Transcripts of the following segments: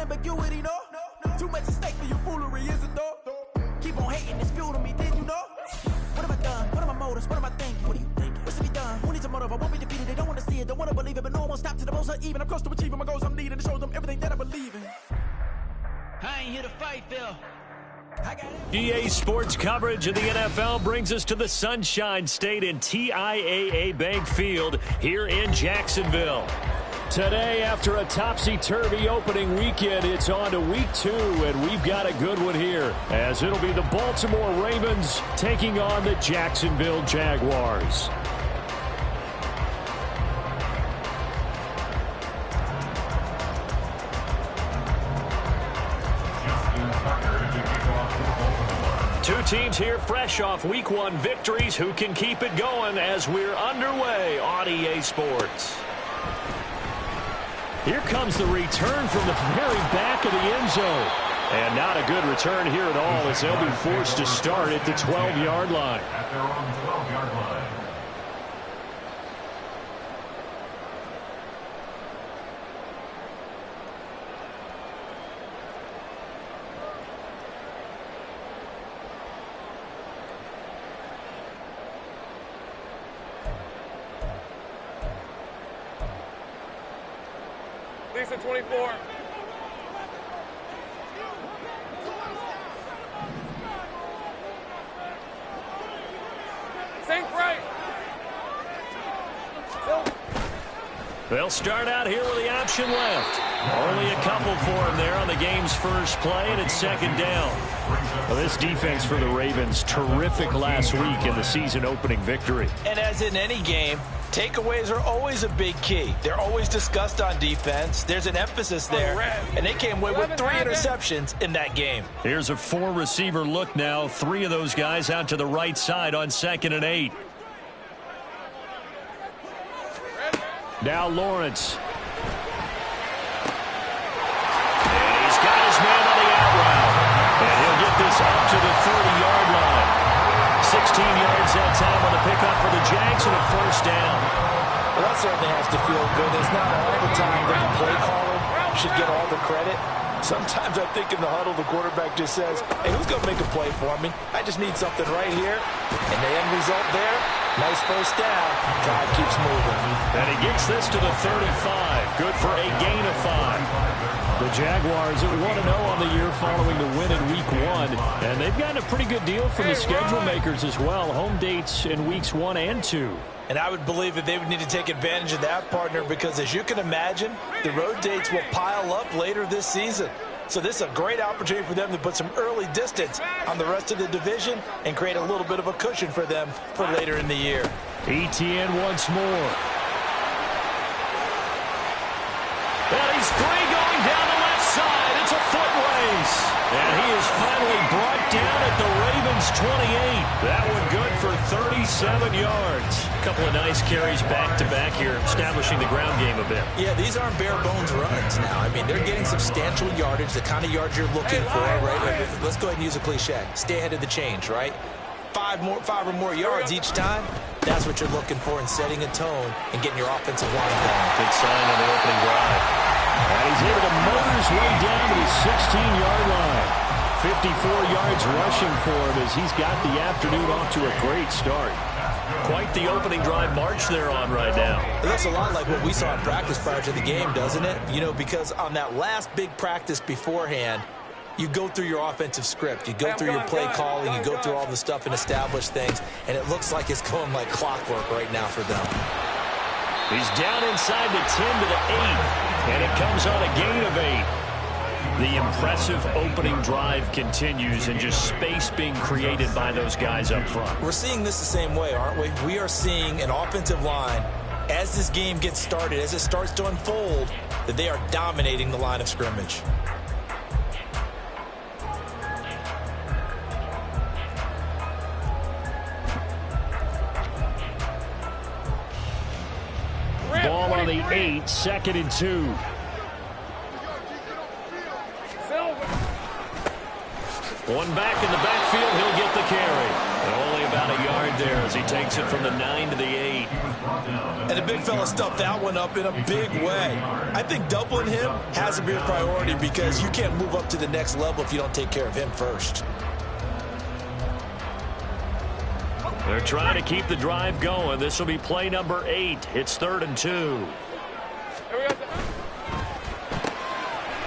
ambiguity, no? Too much at stake for your foolery, is it though? Keep on hating, it's fuel to me, did you know? What have I done? What are my motives? What am I thinking? What are you thinking? What should be done? Who needs a motive? I won't be defeated. They don't want to see it, don't want to believe it, but no one won't stop to the most uneven. I'm close to achieving my goals. I'm needing to show them everything that I believe in. I ain't here to fight, Phil. EA Sports coverage of the NFL brings us to the Sunshine State in TIAA Bank Field here in Jacksonville. Today, after a topsy-turvy opening weekend, it's on to week 2, and we've got a good one here, as it'll be the Baltimore Ravens taking on the Jacksonville Jaguars. Two teams here fresh off Week 1 victories. Who can keep it going as we're underway on EA Sports? Here comes the return from the very back of the end zone. And not a good return here at all, as they'll be forced to start at the 12-yard line. At their own 12-yard line. Lisa 24. Sink right. They'll start out here with the option left. Only a couple for him there on the game's first play, and it's second down. Well, this defense for the Ravens, terrific last week in the season-opening victory. And as in any game, takeaways are always a big key. They're always discussed on defense. There's an emphasis there, and they came away with 3 interceptions in that game. Here's a 4-receiver look now. 3 of those guys out to the right side on 2nd and 8. Now Lawrence. And he's got his man on the out route. And he'll get this up to the 30-yard line. 16 yards that time on the pickup for the Jags and a first down. Well, that certainly has to feel good. It's not all the time that the play caller should get all the credit. Sometimes I think in the huddle, the quarterback just says, hey, who's going to make a play for me? I just need something right here. And the end result there, nice first down. Drive keeps moving. And he gets this to the 35. Good for a gain of 5. The Jaguars at 1-0 on the year following the win in Week 1. And they've gotten a pretty good deal from the schedule makers as well. Home dates in Weeks 1 and 2. And I would believe that they would need to take advantage of that, partner, because as you can imagine, the road dates will pile up later this season. So this is a great opportunity for them to put some early distance on the rest of the division and create a little bit of a cushion for them for later in the year. ETN once more. And he's free going down the left side. It's a foot race. And he is finally brought down at the Ravens 28. That one good for 37 yards. A couple of nice carries back-to-back here, establishing the ground game a bit. Yeah, these aren't bare-bones runs now. I mean, they're getting substantial yardage, the kind of yards you're looking for, right? Let's go ahead and use a cliche. Stay ahead of the change, right? 5 or more yards each time. That's what you're looking for in setting a tone and getting your offensive line going. Good sign on the opening drive. And he's able to motor his way down to the 16-yard line. 54 yards rushing for him as he's got the afternoon off to a great start. Quite the opening drive march they're on right now. It looks a lot like what we saw in practice prior to the game, doesn't it? You know, because on that last big practice beforehand, you go through your offensive script. You go through your play calling. You go through all the stuff and establish things. And it looks like it's going like clockwork right now for them. He's down inside the 10 to the 8. And it comes on a gain of 8. The impressive opening drive continues and just space being created by those guys up front. We're seeing this the same way, aren't we? We are seeing an offensive line, as this game gets started, as it starts to unfold, that they are dominating the line of scrimmage. Ball on the 8, 2nd and 2. One back in the backfield, he'll get the carry. And only about a yard there as he takes it from the 9 to the 8. And And the big fella stuffed that one up in a big way. I think doubling him has to be a priority because you can't move up to the next level if you don't take care of him first. They're trying to keep the drive going. This will be play number 8. It's 3rd and 2.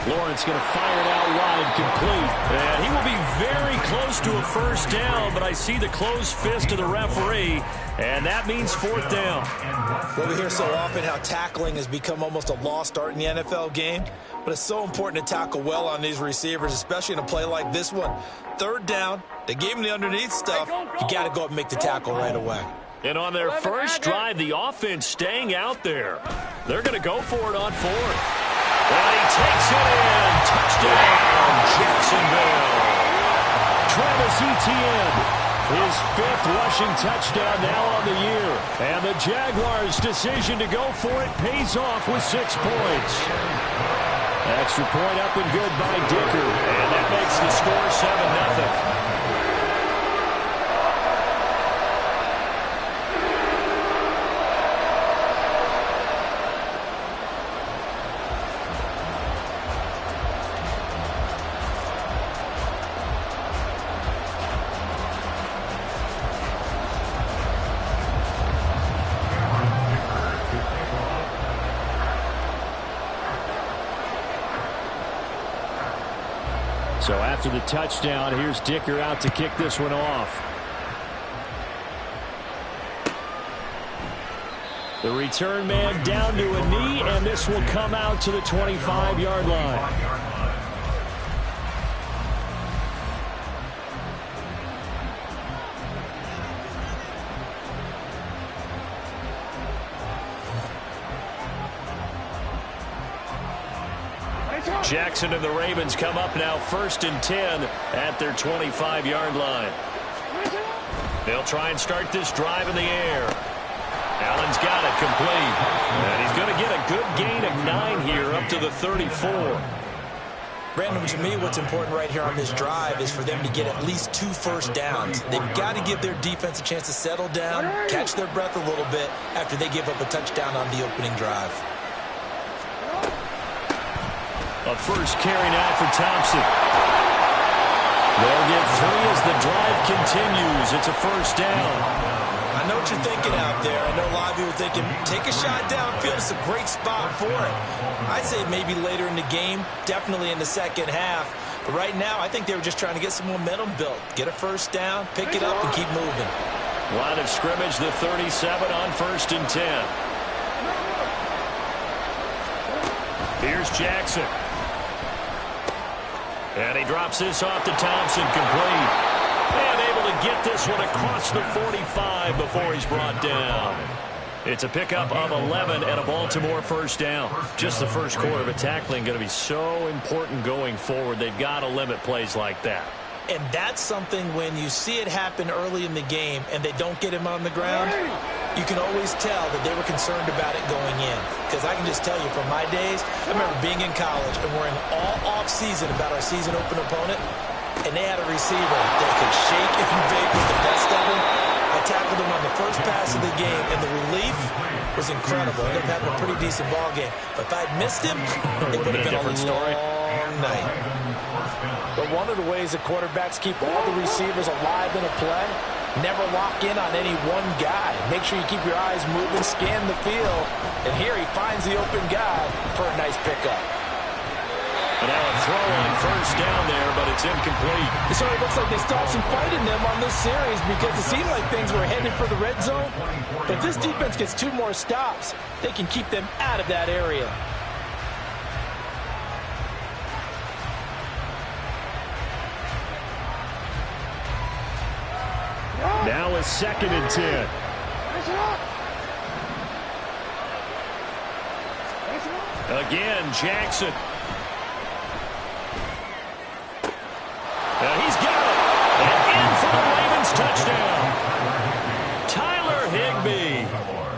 Lawrence going to fire it out wide, complete. And he will be very close to a first down, but I see the closed fist of the referee, and that means 4th down. Well, we hear so often how tackling has become almost a lost art in the NFL game, but it's so important to tackle well on these receivers, especially in a play like this one. 3rd down, they gave him the underneath stuff. You got to go up and make the tackle right away. And on their first drive, the offense staying out there. They're going to go for it on 4th. And he takes it in. Touchdown, Jacksonville. Travis Etienne, his 5th rushing touchdown now on the year. And the Jaguars' decision to go for it pays off with 6 points. Extra point up and good by Dicker. And that makes the score 7-0. So after the touchdown, here's Dicker out to kick this one off. The return man down to a knee, and this will come out to the 25-yard line. Jackson and the Ravens come up now 1st and 10 at their 25-yard line. They'll try and start this drive in the air. Allen's got it complete. And he's going to get a good gain of 9 here up to the 34. Brandon, to me, what's important right here on this drive is for them to get at least 2 first downs. They've got to give their defense a chance to settle down, catch their breath a little bit after they give up a touchdown on the opening drive. A first carry now for Thompson. They'll get 3 as the drive continues. It's a first down. I know what you're thinking out there. I know a lot of you are thinking, take a shot downfield. It's a great spot for it. I'd say maybe later in the game, definitely in the second half. But right now, I think they were just trying to get some momentum built. Get a first down, pick it up, and keep moving. Line of scrimmage, the 37 on 1st and 10. Here's Jackson. And he drops this off to Thompson, complete. And able to get this one across the 45 before he's brought down. It's a pickup of 11 and a Baltimore first down. Just the first quarter, but tackling going to be so important going forward. They've got to limit plays like that. And that's something when you see it happen early in the game and they don't get him on the ground, you can always tell that they were concerned about it going in. Because I can just tell you from my days, I remember being in college and worrying all off-season about our season open opponent, and they had a receiver that could shake and bake with the best of them. I tackled him on the first pass of the game, and the relief was incredible. I ended up having a pretty decent ball game. But if I'd missed him, it would have been a long night. But one of the ways the quarterbacks keep all the receivers alive in a play, never lock in on any one guy. Make sure you keep your eyes moving, scan the field. And here he finds the open guy for a nice pickup. And now a throw on first down there, but it's incomplete. So it looks like they stopped some fight in them on this series because it seemed like things were headed for the red zone. But if this defense gets 2 more stops, they can keep them out of that area. Now a 2nd and 10. Again, Jackson. He's got it. And in for the Ravens touchdown. Tyler Higbee.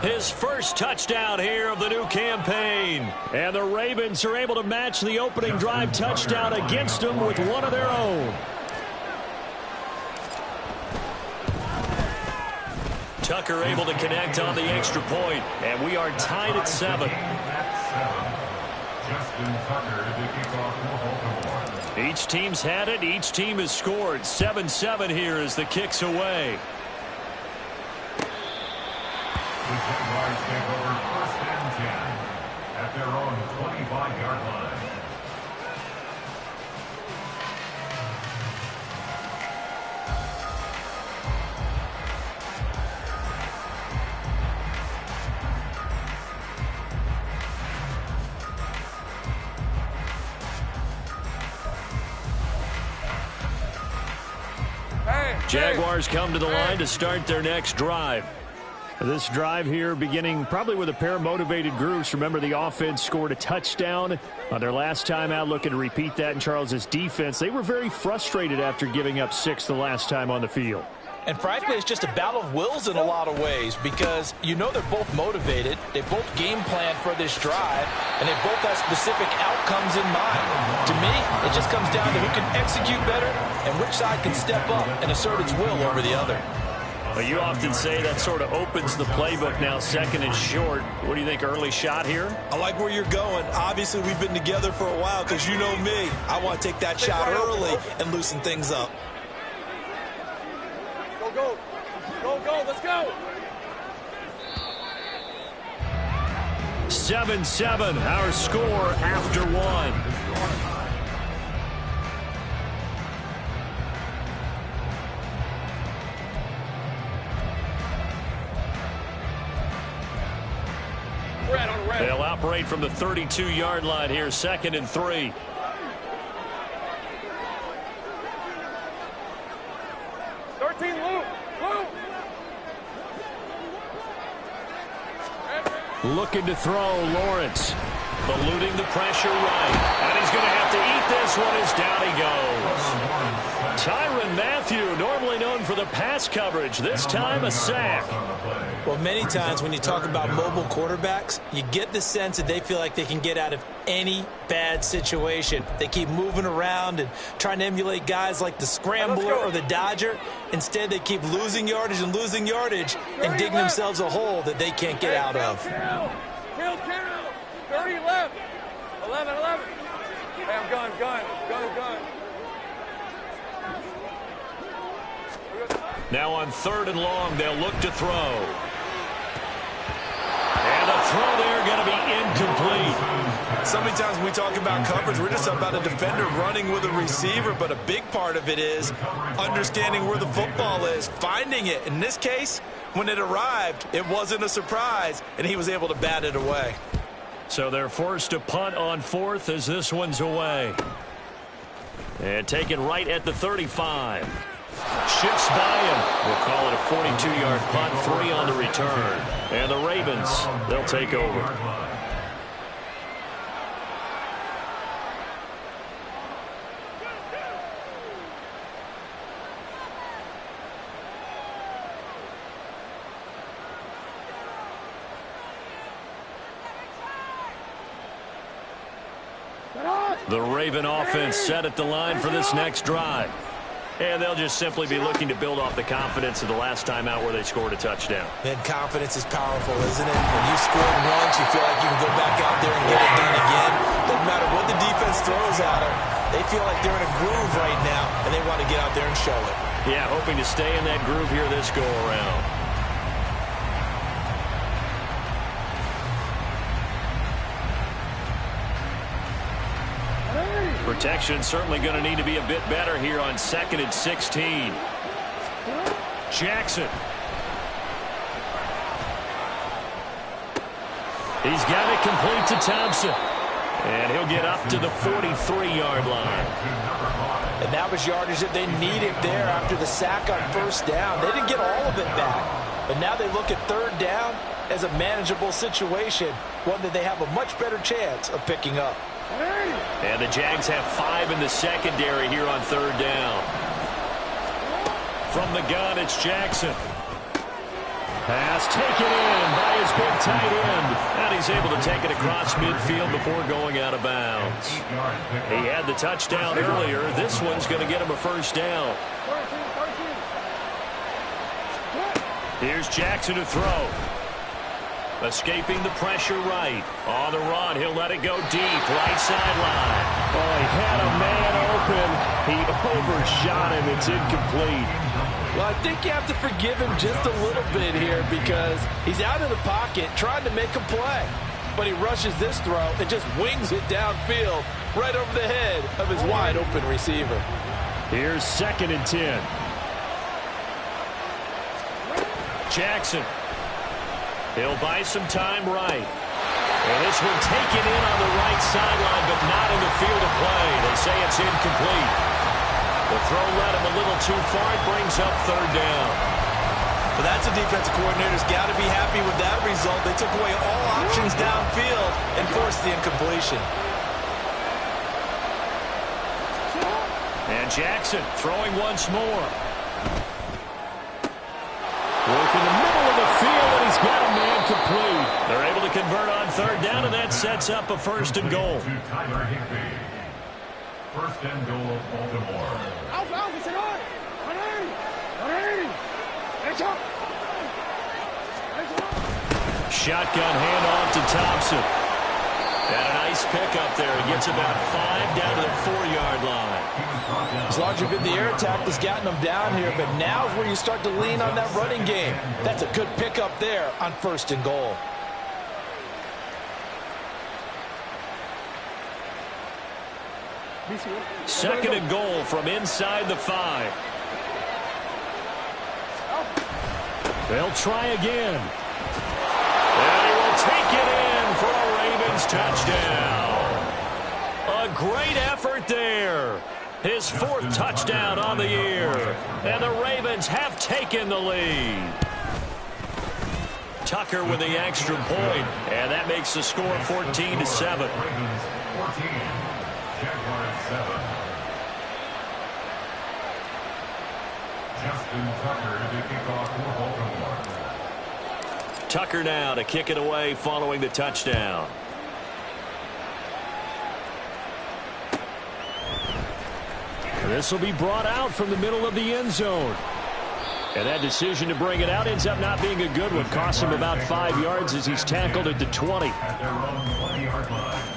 His first touchdown here of the new campaign. And the Ravens are able to match the opening drive touchdown against them with one of their own. Tucker able to connect on the extra point, and we are tied at 7. Justin Tucker to kick off for Baltimore. Each team's had it. Each team has scored. 7-7 here as the kick's away. The Jaguars take over 1st and 10 at their own 25-yard line. Jaguars come to the line to start their next drive. This drive here beginning probably with a pair of motivated groups. Remember, the offense scored a touchdown on their last time out, looking to repeat that in Charles's defense. They were very frustrated after giving up 6 the last time on the field. And frankly, it's just a battle of wills in a lot of ways because you know they're both motivated. They both game plan for this drive, and they both have specific outcomes in mind. To me, it just comes down to who can execute better and which side can step up and assert its will over the other. Well, you often say that sort of opens the playbook now, 2nd and short. What do you think, early shot here? I like where you're going. Obviously, we've been together for a while because you know me. I want to take that shot early and loosen things up. Go, let's go. 7-7, our score after 1. They'll operate from the 32-yard line here, 2nd and 3. Looking to throw, Lawrence. Eluding the pressure right. And he's going to have to eat this one as down he goes. Tyrann Mathieu, normally known for the pass coverage, this time a sack. Well, many times when you talk about mobile quarterbacks, you get the sense that they feel like they can get out of any bad situation. They keep moving around and trying to emulate guys like the Scrambler or the Dodger. Instead, they keep losing yardage and digging themselves a hole that they can't get out of. Kill. 30 left. 11. Hey, I'm gun. Now on 3rd and long, they'll look to throw. And the throw there going to be incomplete. So many times when we talk about coverage, we're just about a defender running with a receiver, but a big part of it is understanding where the football is, finding it. In this case, when it arrived, it wasn't a surprise, and he was able to bat it away. So they're forced to punt on 4th as this one's away. And taken right at the 35. Shifts by him. We'll call it a 42-yard punt, 3 on the return. And the Ravens, they'll take over. The Raven offense set at the line for this next drive. And they'll just simply be looking to build off the confidence of the last time out where they scored a touchdown. And confidence is powerful, isn't it? When you scored once, you feel like you can go back out there and get it done again. Doesn't matter what the defense throws at them. They feel like they're in a groove right now, and they want to get out there and show it. Yeah, hoping to stay in that groove here this go-around. Protection certainly going to need to be a bit better here on 2nd and 16. Jackson. He's got it complete to Thompson. And he'll get up to the 43-yard line. And that was yardage that they needed there after the sack on 1st down. They didn't get all of it back. But now they look at 3rd down as a manageable situation, one that they have a much better chance of picking up. And the Jags have 5 in the secondary here on 3rd down. From the gun, it's Jackson. Pass taken in by his big tight end. And he's able to take it across midfield before going out of bounds. He had the touchdown earlier. This one's going to get him a 1st down. Here's Jackson to throw. Escaping the pressure right. On the run, he'll let it go deep. Right sideline. Oh, he had a man open. He overshot him. It's incomplete. Well, I think you have to forgive him just a little bit here because he's out of the pocket trying to make a play. But he rushes this throw and just wings it downfield right over the head of his wide-open receiver. Here's 2nd and 10. Jackson. He'll buy some time right. And this one taken in on the right sideline, but not in the field of play. They say it's incomplete. The throw led him a little too far. It brings up 3rd down. Well, that's a defensive coordinator's got to be happy with that result. They took away all options downfield and forced the incompletion. And Jackson throwing once more. Work in the middle of the field, and he's got a man complete. They're able to convert on 3rd down, and that sets up a 1st and goal. To Tyler Higbee. 1st and goal, Baltimore. Shotgun handoff to Thompson. And a nice pickup there. He gets about 5 down to the 4-yard line. As long as you've been the air attack that's gotten them down here, but now is where you start to lean on that running game. That's a good pickup there on 1st and goal. Second and goal from inside the 5. They'll try again. And he will take it in for a Ravens touchdown. A great effort there. His 4th touchdown on the year. And the Ravens have taken the lead. Tucker with the extra point. And that makes the score 14-7. Ravens 14. Jaguars 7. Justin Tucker to kick off for Baltimore. Tucker now to kick it away following the touchdown. This will be brought out from the middle of the end zone. And that decision to bring it out ends up not being a good one. Costs him about 5 yards as he's tackled at the 20. At their own 20-yard line.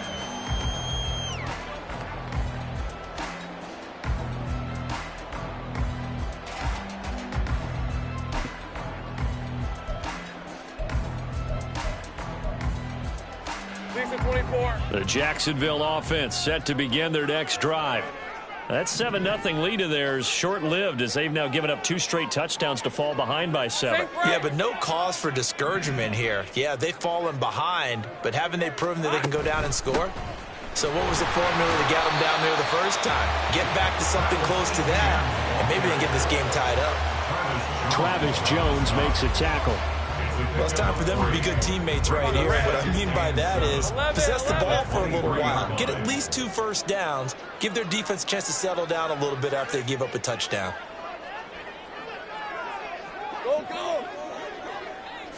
The Jacksonville offense set to begin their next drive. That 7-0 lead of theirs short-lived as they've now given up 2 straight touchdowns to fall behind by 7. Yeah, but no cause for discouragement here. Yeah, they've fallen behind, but haven't they proven that they can go down and score? So what was the formula to get them down there the first time? Get back to something close to that, and maybe they can get this game tied up. Travis Jones makes a tackle. Well, it's time for them to be good teammates right here. What I mean by that is possess the ball for a little while. Get at least 2 first downs. Give their defense a chance to settle down a little bit after they give up a touchdown. Go, go.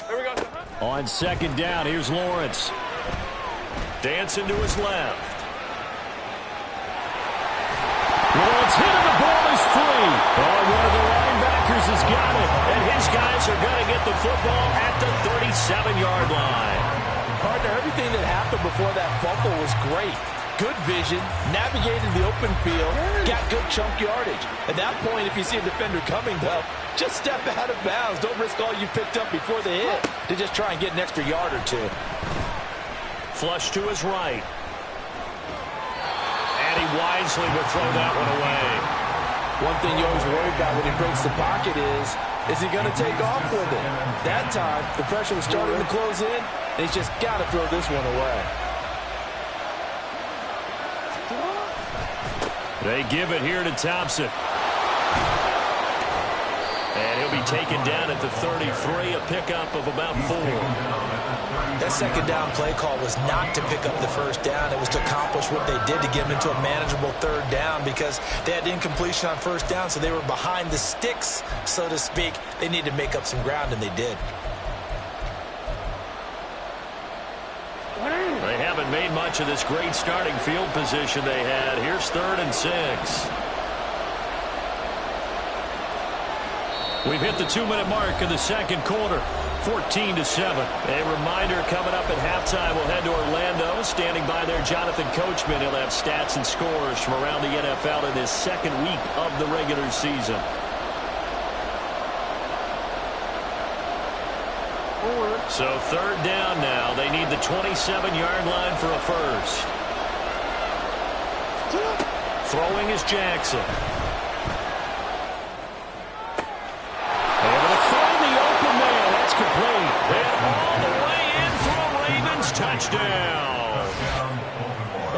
Here we go. On 2nd down, here's Lawrence. Dancing to his left. Lawrence hit and the ball is free. Oh, one of the linebackers has got it. And his guys are going to get the football at the 37-yard line. Partner, everything that happened before that fumble was great. Good vision, navigated the open field, got good chunk yardage. At that point, if you see a defender coming, though, just step out of bounds. Don't risk all you picked up before the hit to just try and get an extra yard or 2. Flush to his right. And he wisely will throw that one away. One thing you always worry about when he breaks the pocket is he going to take off with it? That time, the pressure was starting to close in, and he's just got to throw this one away. They give it here to Thompson. And he'll be taken down at the 33, a pickup of about 4. That 2nd down play call was not to pick up the first down. It was to accomplish what they did to get them into a manageable 3rd down because they had incompletion on 1st down, so they were behind the sticks, so to speak. They needed to make up some ground, and they did. They haven't made much of this great starting field position they had. Here's 3rd and 6. We've hit the 2-minute mark of the second quarter, 14-7. A reminder coming up at halftime, we'll head to Orlando. Standing by there, Jonathan Coachman. He'll have stats and scores from around the NFL in this second week of the regular season. So third down now. They need the 27-yard line for a first. Throwing is Jackson. Able to find the open man. That's complete. And all the way in for a Ravens touchdown.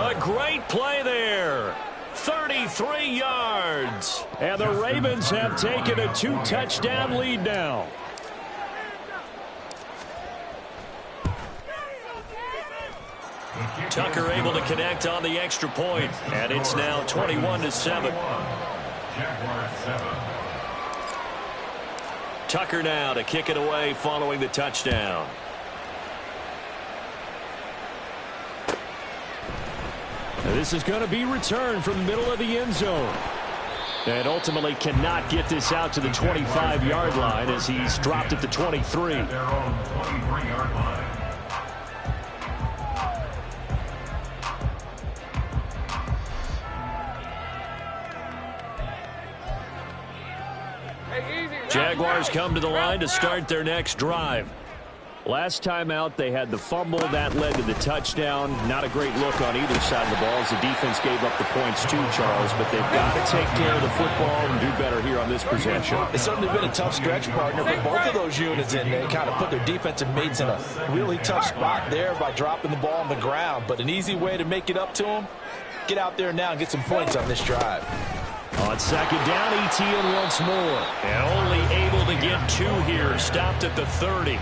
A great play there. 33 yards. And the Ravens have taken a 2-touchdown lead now. Tucker able to connect on the extra point, and it's now 21-7. Tucker now to kick it away following the touchdown. This is going to be returned from the middle of the end zone. And ultimately cannot get this out to the 25-yard line as he's dropped at the 23. At their own 23-yard line. Jaguars come to the line to start their next drive. Last time out, they had the fumble. That led to the touchdown. Not a great look on either side of the ball as the defense gave up the points too, Charles. But they've got to take care of the football and do better here on this possession. It's certainly been a tough stretch, partner, but both of those units in there kind of put their defensive mates in a really tough spot there by dropping the ball on the ground. But an easy way to make it up to them, get out there now and get some points on this drive. On second down, Etienne once more. And only able to get 2 here. Stopped at the 30.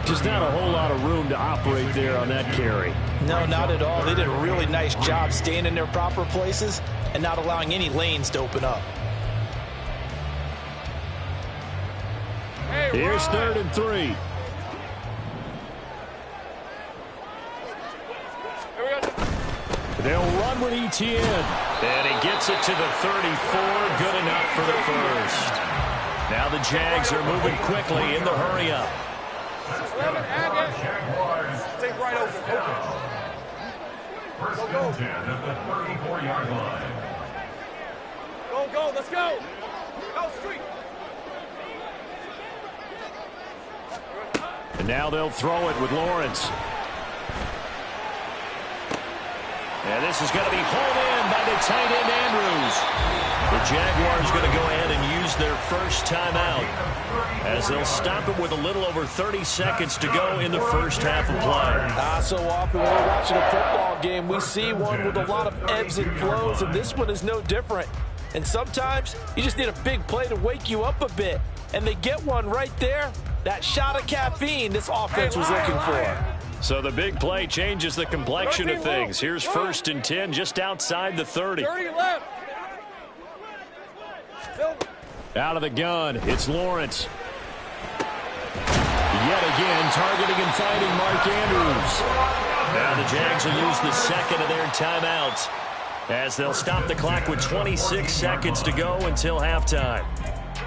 Just not a whole lot of room to operate there on that carry. No, not at all. They did a really nice job staying in their proper places and not allowing any lanes to open up. Here's 3rd and 3. They'll run with Etienne. And he gets it to the 34. Good enough for the first. Now the Jags are moving quickly in the hurry-up. Take right over. First and 10 at the 34-yard line. Go, let's go. Go, street. And now they'll throw it with Lawrence. And this is going to be pulled in by the tight end, Andrews. The Jaguars going to go ahead and use their first timeout as they'll stop it with a little over 30 seconds to go in the first half of play. So often when we're watching a football game, we see one with a lot of ebbs and flows, and this one is no different. And sometimes you just need a big play to wake you up a bit. And they get one right there. That shot of caffeine this offense was looking for. So the big play changes the complexion of things. Here's 1st and 10 just outside the 30. 30 left. Out of the gun, it's Lawrence. Yet again, targeting and finding Mark Andrews. Now the Jags will use the second of their timeouts as they'll stop the clock with 26 seconds to go until halftime.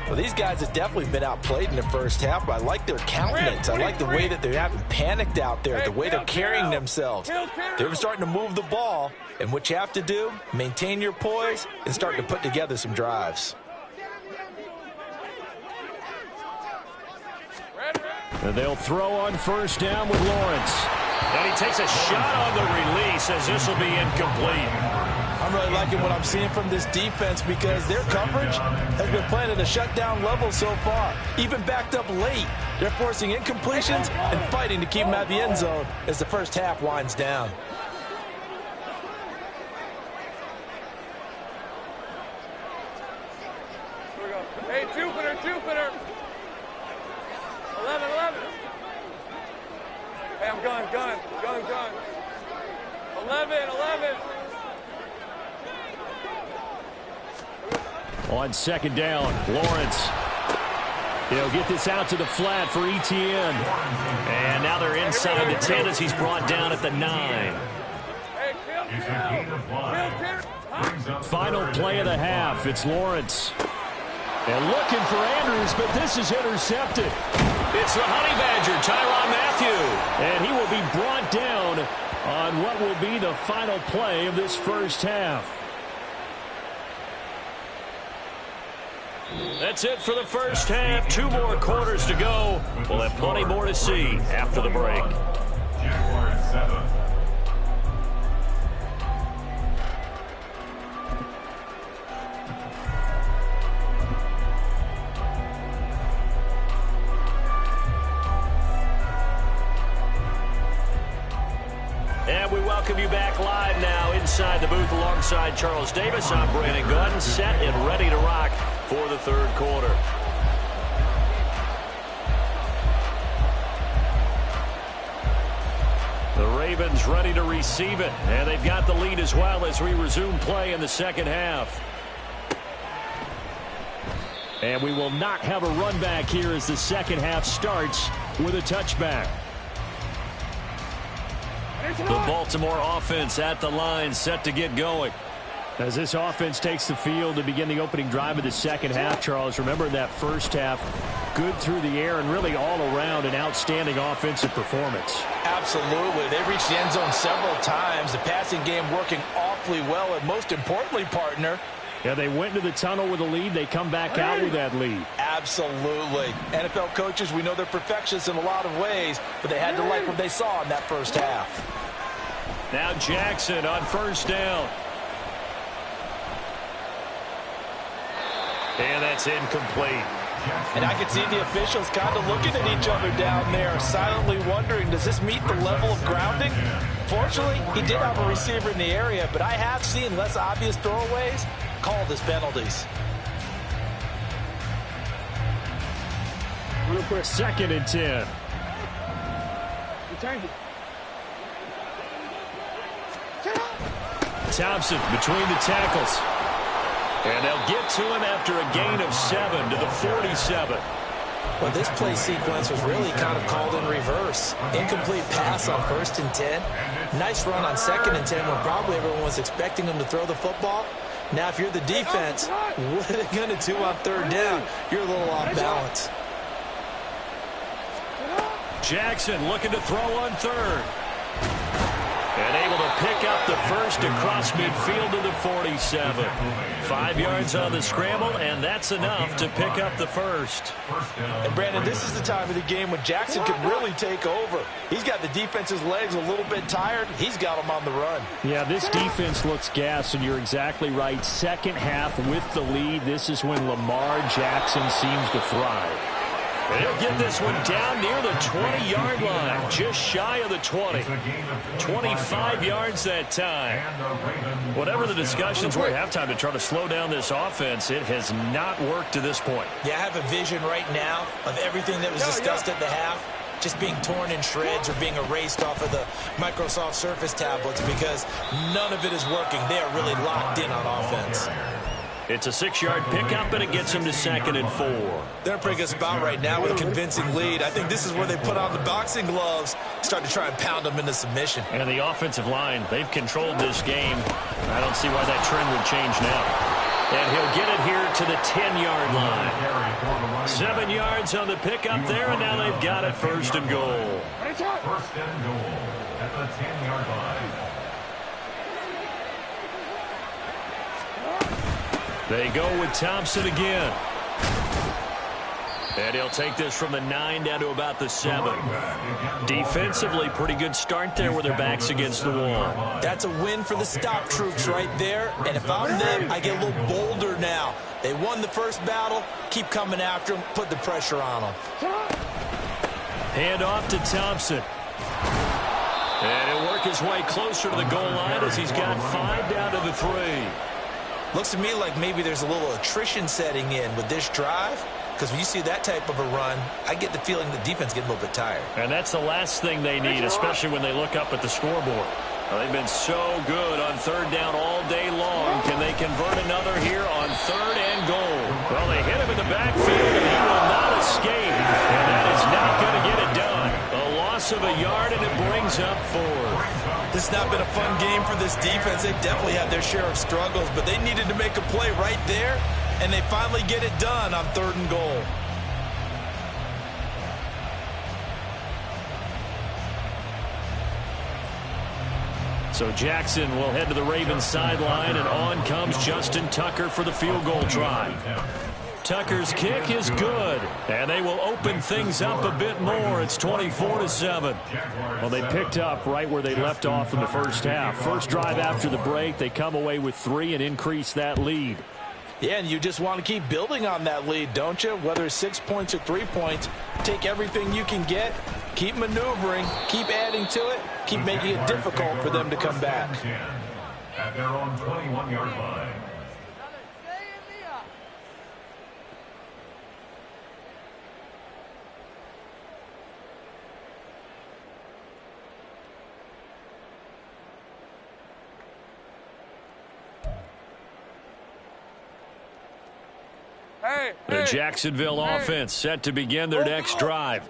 Well, these guys have definitely been outplayed in the first half, but I like their countenance. I like the way that they haven't panicked out there, the way they're carrying themselves. They're starting to move the ball, and what you have to do, maintain your poise and start to put together some drives. And they'll throw on 1st down with Lawrence. And he takes a shot on the release as this will be incomplete. I'm really liking what I'm seeing from this defense because their coverage has been playing at a shutdown level so far. Even backed up late, they're forcing incompletions and fighting to keep them out of the end zone as the first half winds down. Here we go. Hey, Jupiter. 11. Hey, I'm gun. 11. On second down, Lawrence. He'll get this out to the flat for Etienne. And now they're inside the 10 as he's brought down at the 9. Final play of the half. It's Lawrence. And looking for Andrews, but this is intercepted. It's the Honey Badger, Tyrann Mathieu. And he will be brought down on what will be the final play of this first half. That's it for the first half. 2 more quarters to go. We'll have plenty more to see after the break. Jaguars 7. And we welcome you back live now inside the booth alongside Charles Davis. I'm Brandon Gaudin, set and ready to rock for the third quarter. The Ravens ready to receive it, and they've got the lead as well as we resume play in the second half. And we will not have a run back here as the second half starts with a touchback. The Baltimore offense at the line, set to get going. As this offense takes the field to begin the opening drive of the second half, Charles, remember that first half, good through the air and really all around an outstanding offensive performance. Absolutely. They reached the end zone several times. The passing game working awfully well, and most importantly, partner, yeah, they went into the tunnel with a lead. They come back out with that lead. Absolutely. NFL coaches, we know they're perfectionists in a lot of ways, but they had to like what they saw in that first half. Now Jackson on first down. And that's incomplete. And I can see the officials kind of looking at each other down there, silently wondering, does this meet the level of grounding? Fortunately, he did have a receiver in the area, but I have seen less obvious throwaways called as penalties. Real quick, 2nd and 10. Thompson between the tackles. And they'll get to him after a gain of 7 to the 47. Well, this play sequence was really kind of called in reverse. Incomplete pass on 1st and 10. Nice run on 2nd and 10 when probably everyone was expecting him to throw the football. Now, if you're the defense, what are they going to do on 3rd down? You're a little off balance. Jackson looking to throw on 3rd. And able to pick up the first across midfield to the 47. 5 yards on the scramble, and that's enough to pick up the first. And, Brandon, this is the time of the game when Jackson can really take over. He's got the defense's legs a little bit tired. He's got them on the run. Yeah, this defense looks gassed, and you're exactly right. Second half with the lead, this is when Lamar Jackson seems to thrive. And he'll get this one down near the 20-yard line, just shy of the 20. 25 yards that time. Whatever the discussions were at halftime to try to slow down this offense, it has not worked to this point. Yeah, I have a vision right now of everything that was discussed at the half just being torn in shreds or being erased off of the Microsoft Surface tablets because none of it is working. They are really locked in on offense. It's a 6-yard pickup, and it gets him to 2nd and 4. They're in a pretty good spot right now with a convincing lead. I think this is where they put on the boxing gloves, start to try and pound them into submission. And the offensive line, they've controlled this game. I don't see why that trend would change now. And he'll get it here to the 10-yard line. 7 yards on the pickup there, and now they've got it 1st and goal. 1st and goal at the 10-yard line. They go with Thompson again. And he'll take this from the 9 down to about the 7. Defensively, pretty good start there with their backs against the wall. That's a win for the stop troops right there. And if I'm them, I get a little bolder now. They won the first battle. Keep coming after them. Put the pressure on them. Hand off to Thompson. And he'll work his way closer to the goal line as he's got 5 down to the 3. Looks to me like maybe there's a little attrition setting in with this drive. Because when you see that type of a run, I get the feeling the defense getting a little bit tired. And that's the last thing they need, especially when they look up at the scoreboard. Well, they've been so good on 3rd down all day long. Can they convert another here on 3rd and goal? Well, they hit him in the backfield, and he will not escape. And that is not going to get it done. A loss of a yard, and it brings up 4th. This has not been a fun game for this defense. They've definitely had their share of struggles, but they needed to make a play right there. and they finally get it done on 3rd and goal. So Jackson will head to the Ravens sideline, and on comes Justin Tucker for the field goal try. Tucker's kick is good, and they will open things up a bit more. It's 24-7. Well, they picked up right where they left off in the first half. First drive after the break, they come away with 3 and increase that lead. Yeah, and you just want to keep building on that lead, don't you? Whether it's 6 points or 3 points, take everything you can get, keep maneuvering, keep adding to it, keep making it difficult for them to come back. At their own 21-yard line. The Jacksonville offense set to begin their next drive.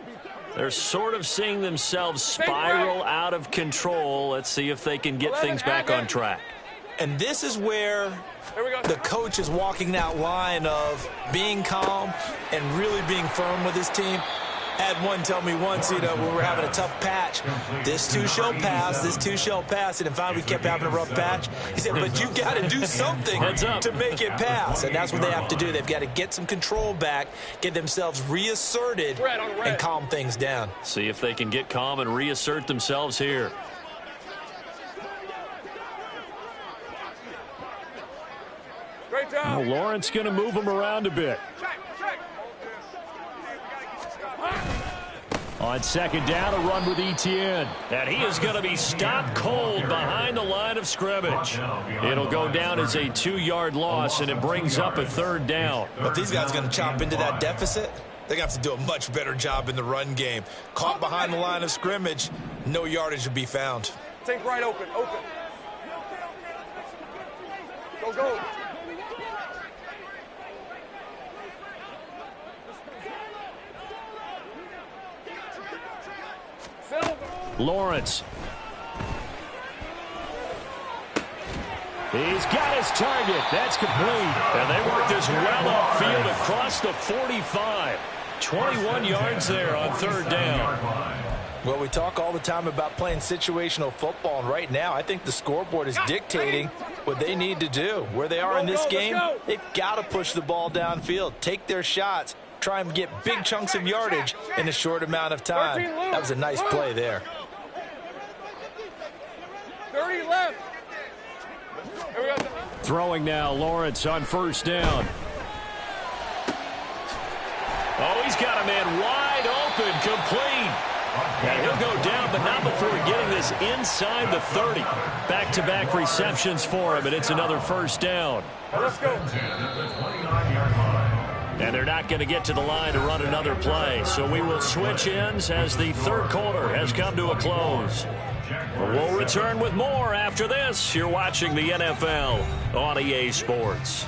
They're sort of seeing themselves spiral out of control. Let's see if they can get things back on track. And this is where the coach is walking that line of being calm and really being firm with his team. Had one tell me once, when we were having a tough patch, this too shall pass, this too shall pass. And finally we kept having a rough patch. He said, but you got to do something to make it pass. And that's what they have to do. They've got to get some control back, get themselves reasserted, and calm things down. See if they can get calm and reassert themselves here. Great job. Well, Lawrence going to move them around a bit. On second down, a run with Etienne. And he is going to be stopped cold behind the line of scrimmage. It'll go down as a 2-yard loss, and it brings up a 3rd down. But these guys are going to chop into that deficit. They're going to have to do a much better job in the run game. Caught behind the line of scrimmage, no yardage to be found. Think right open. Go. Lawrence. He's got his target. That's complete. And they work this well upfield across the 45. 21 yards there on 3rd down. Well, we talk all the time about playing situational football, and right now I think the scoreboard is dictating what they need to do. Where they are in this game, they've got to push the ball downfield, take their shots, try and get big chunks of yardage in a short amount of time. That was a nice play there. 30 left. Here we go. Throwing now, Lawrence on 1st down. Oh, he's got a man wide open, complete. And he'll go down, but not before getting this inside the 30. Back-to-back receptions for him, and it's another 1st down. Let's go. And they're not going to get to the line to run another play. So we will switch ends as the 3rd quarter has come to a close. We'll return with more after this. You're watching the NFL on EA Sports.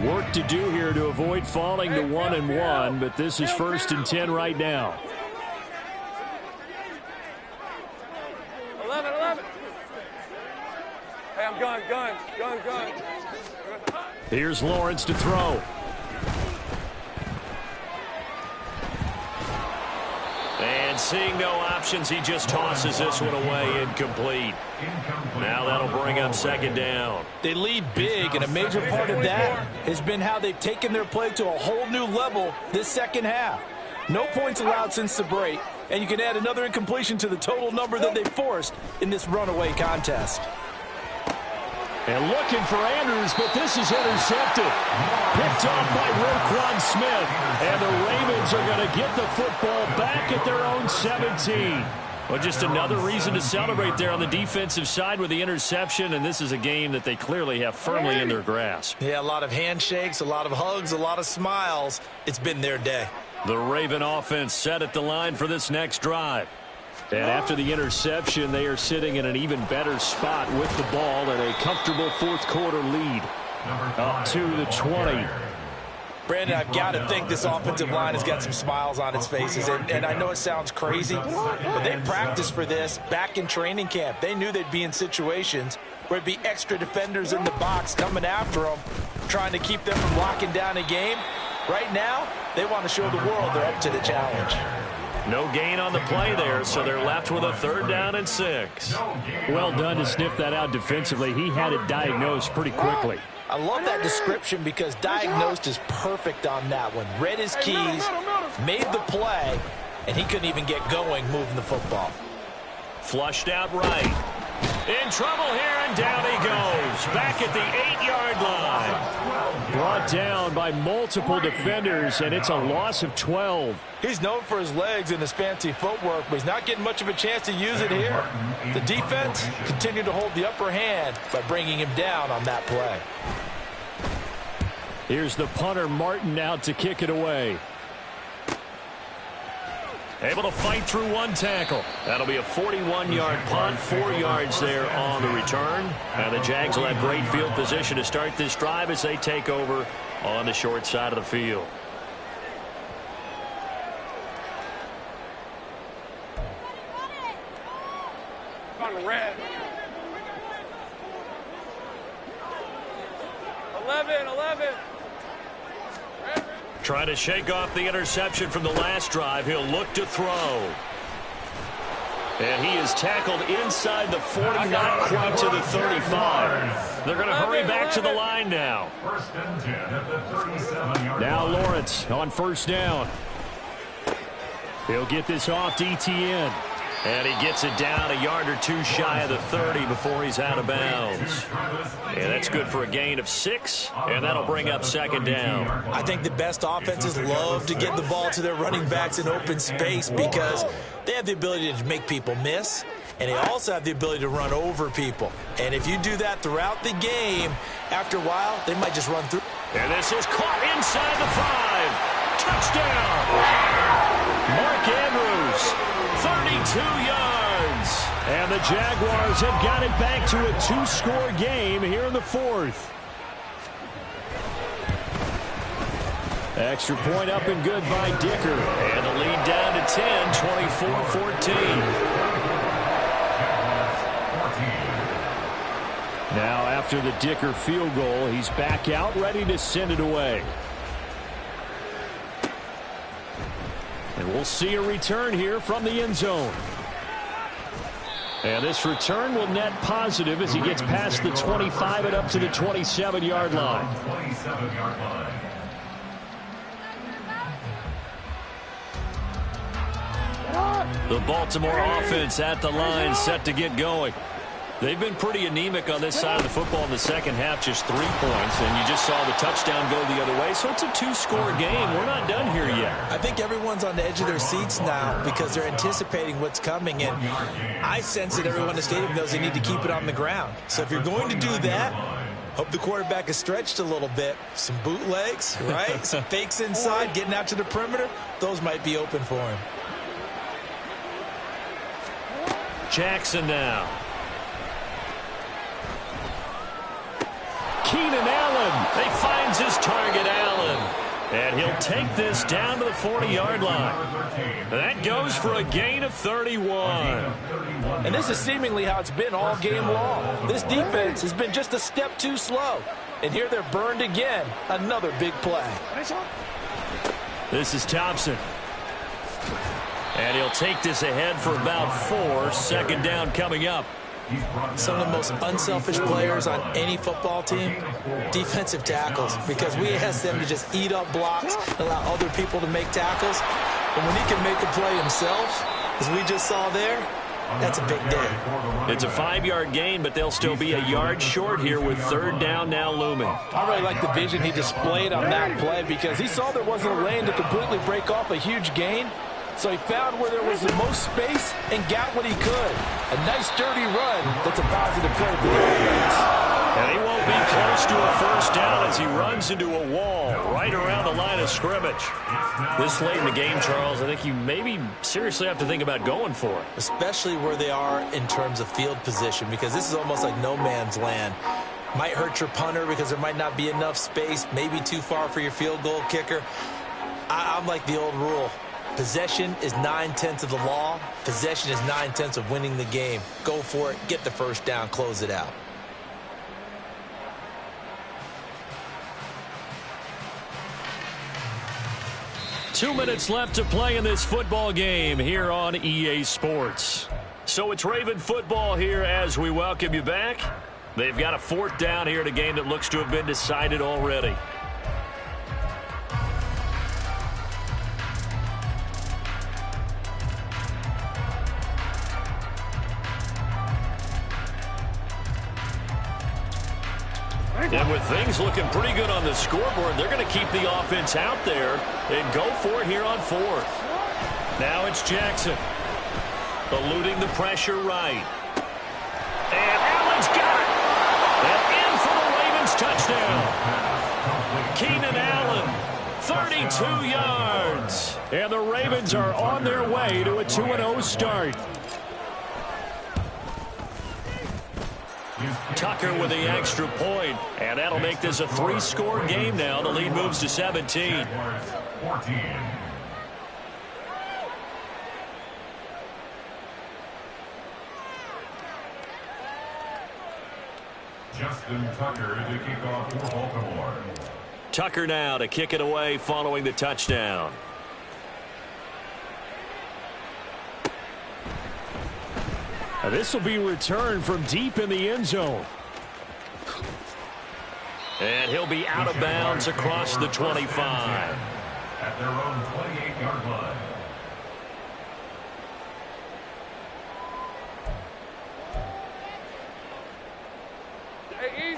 Work to do here to avoid falling to 1-1, but this is 1st and 10 right now. 11. Hey, I'm gun. Here's Lawrence to throw. And seeing no options, he just tosses this one away, incomplete. Now that'll bring up 2nd down. They lead big, and a major part of that has been how they've taken their play to a whole new level this 2nd half. No points allowed since the break, and you can add another incompletion to the total number that they forced in this runaway contest. And looking for Andrews, but this is intercepted. Picked off by Roquan Smith. And the Ravens are going to get the football back at their own 17. Well, just another reason to celebrate there on the defensive side with the interception. And this is a game that they clearly have firmly in their grasp. Yeah, a lot of handshakes, a lot of hugs, a lot of smiles. It's been their day. The Raven offense set at the line for this next drive. And after the interception, they are sitting in an even better spot with the ball and a comfortable 4th quarter lead. Up to the 20. Brandon, I've got to think this offensive line has got some smiles on its faces. And I know it sounds crazy, but they practiced for this back in training camp. They knew they'd be in situations where it'd be extra defenders in the box coming after them, trying to keep them from locking down a game. Right now, they want to show the world they're up to the challenge. No gain on the play there, so they're left with a 3rd down and 6. Well done to sniff that out defensively. He had it diagnosed pretty quickly. I love that description because diagnosed is perfect on that one. Read his keys, made the play, and he couldn't even get going moving the football. Flushed out right. In trouble here, and down he goes. Back at the 8-yard line. Brought down by multiple defenders, and it's a loss of 12. He's known for his legs and his fancy footwork, but he's not getting much of a chance to use it here. The defense continued to hold the upper hand by bringing him down on that play. Here's the punter, Martin, out to kick it away. Able to fight through one tackle. That'll be a 41-yard punt, 4 yards there on the return. And the Jags will have great field position to start this drive as they take over on the short side of the field. On the red. 11. Trying to shake off the interception from the last drive. He'll look to throw. And he is tackled inside the 40, not quite to the 35. They're going to hurry back to the line now. 1st and 10 at the 37-yard line. Now Lawrence on 1st down. He'll get this off to Etienne. And he gets it down a yard or 2 shy of the 30 before he's out of bounds. And that's good for a gain of 6, and that'll bring up 2nd down. I think the best offenses love to get the ball to their running backs in open space because they have the ability to make people miss, and they also have the ability to run over people. And if you do that throughout the game, after a while, they might just run through. And this is caught inside the 5. Touchdown! Mark Andrews. 32 yards. And the Jaguars have got it back to a 2-score game here in the 4th. Extra point up and good by Dicker. And the lead down to 10, 24-14. Now after the Dicker field goal, he's back out ready to send it away. And we'll see a return here from the end zone. And this return will net positive as he gets past the 25 and up to the 27-yard line. 27-yard line. The Baltimore offense at the line, set to get going. They've been pretty anemic on this side of the football in the second half, just 3 points, and you just saw the touchdown go the other way. So it's a 2-score game. We're not done here yet. I think everyone's on the edge of their seats now because they're anticipating what's coming, and I sense that everyone in the stadium knows they need to keep it on the ground. So if you're going to do that, hope the quarterback is stretched a little bit. Some bootlegs, right? Some fakes inside, getting out to the perimeter. Those might be open for him. Jackson now. Keenan Allen. He finds his target, Allen. And he'll take this down to the 40-yard line. That goes for a gain of 31. And this is seemingly how it's been all game long. This defense has been just a step too slow. And here they're burned again. Another big play. This is Thompson. And he'll take this ahead for about 4. 2nd down coming up. Some of the most unselfish players on any football team, defensive tackles, because we ask them to just eat up blocks, allow other people to make tackles. And when he can make a play himself, as we just saw there, that's a big day. It's a 5-yard gain, but they'll still be a yard short here with 3rd down now looming. I really like the vision he displayed on that play because he saw there wasn't a lane to completely break off a huge gain. So he found where there was the most space and got what he could. A nice, dirty run that's a positive play for the offense. And he won't be close to a 1st down as he runs into a wall right around the line of scrimmage. This late in the game, Charles, I think you maybe seriously have to think about going for it. Especially where they are in terms of field position, because this is almost like no man's land. Might hurt your punter because there might not be enough space, maybe too far for your field goal kicker. I'm like the old rule. Possession is 9/10 of the law. Possession is 9/10 of winning the game. Go for it. Get the first down. Close it out. Two minutes left to play in this football game here on EA Sports. So it's Raven football here as we welcome you back. They've got a fourth down here in a game that looks to have been decided already. And with things looking pretty good on the scoreboard, they're going to keep the offense out there and go for it here on fourth. Now it's Jackson. Eluding the pressure right. And Allen's got it. And in for the Ravens touchdown. Keenan Allen, 32 yards. And the Ravens are on their way to a 2-0 start. Tucker with the extra point, and that'll make this a 3-score game now. The lead moves to 17. Justin Tucker to kick off for Baltimore. Tucker now to kick it away following the touchdown. This will be returned from deep in the end zone. And he'll be out of bounds across the 25. At their own 28-yard line.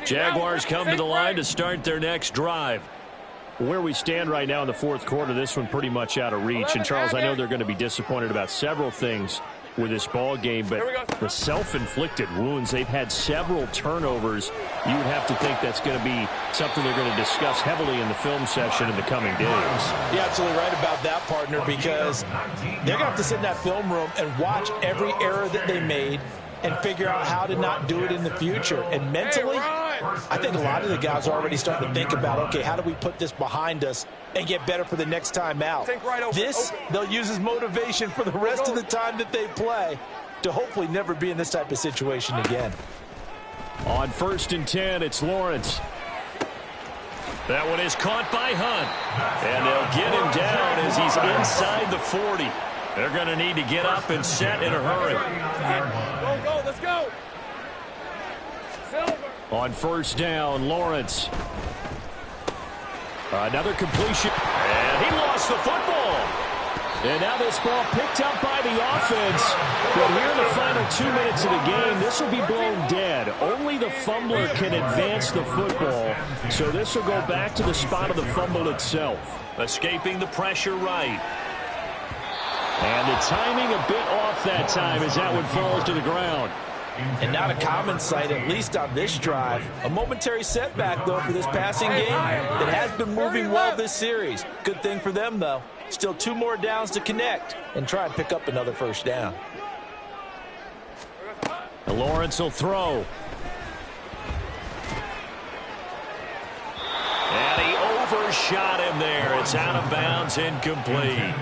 Jaguars come to the line to start their next drive. Where we stand right now in the fourth quarter, this one pretty much out of reach. And, Charles, I know they're going to be disappointed about several things with this ball game, but the self-inflicted wounds, they've had several turnovers. You would have to think that's going to be something they're going to discuss heavily in the film session in the coming days. You're absolutely right about that, partner, because they're going to have to sit in that film room and watch every error that they made and figure out how to not do it in the future. And mentally, I think a lot of the guys are already starting to think about, okay, how do we put this behind us and get better for the next time out? This, they'll use as motivation for the rest of the time that they play to hopefully never be in this type of situation again. On 1st and 10, it's Lawrence. That one is caught by Hunt. And they'll get him down as he's inside the 40. They're going to need to get up and set in a hurry. Go, let's go. Silver. On 1st down, Lawrence. Another completion. And he lost the football. And now this ball picked up by the offense. But here in the final 2 minutes of the game, this will be blown dead. Only the fumbler can advance the football. So this will go back to the spot of the fumble itself. Escaping the pressure right. And the timing a bit off that time as that one falls to the ground. And not a common sight, at least on this drive. A momentary setback, though, for this passing game that has been moving well this series. Good thing for them, though. Still 2 more downs to connect and try and pick up another first down. And Lawrence will throw. And he overshot him there. It's out of bounds, incomplete.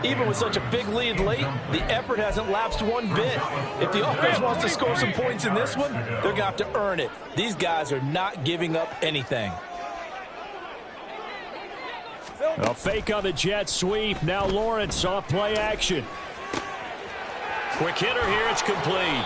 Even with such a big lead late, the effort hasn't lapsed one bit. If the offense wants to score some points in this one, they're going to have to earn it. These guys are not giving up anything. A fake on the jet sweep. Now Lawrence off play action. Quick hitter here. It's complete.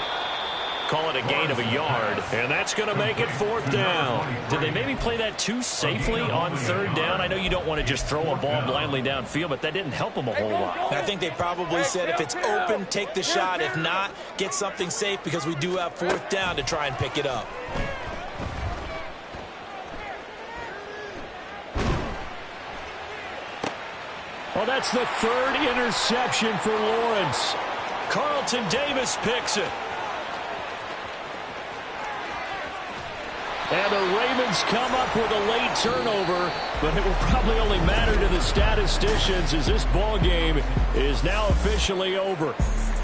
Call it a gain of a yard, and that's going to make it 4th down. Did they maybe play that too safely on 3rd down? I know you don't want to just throw a ball blindly downfield, but that didn't help them a whole lot. I think they probably said if it's open, take the shot. If not, get something safe because we do have 4th down to try and pick it up. Well, that's the 3rd interception for Lawrence. Carlton Davis picks it. And the Ravens come up with a late turnover, but it will probably only matter to the statisticians as this ball game is now officially over.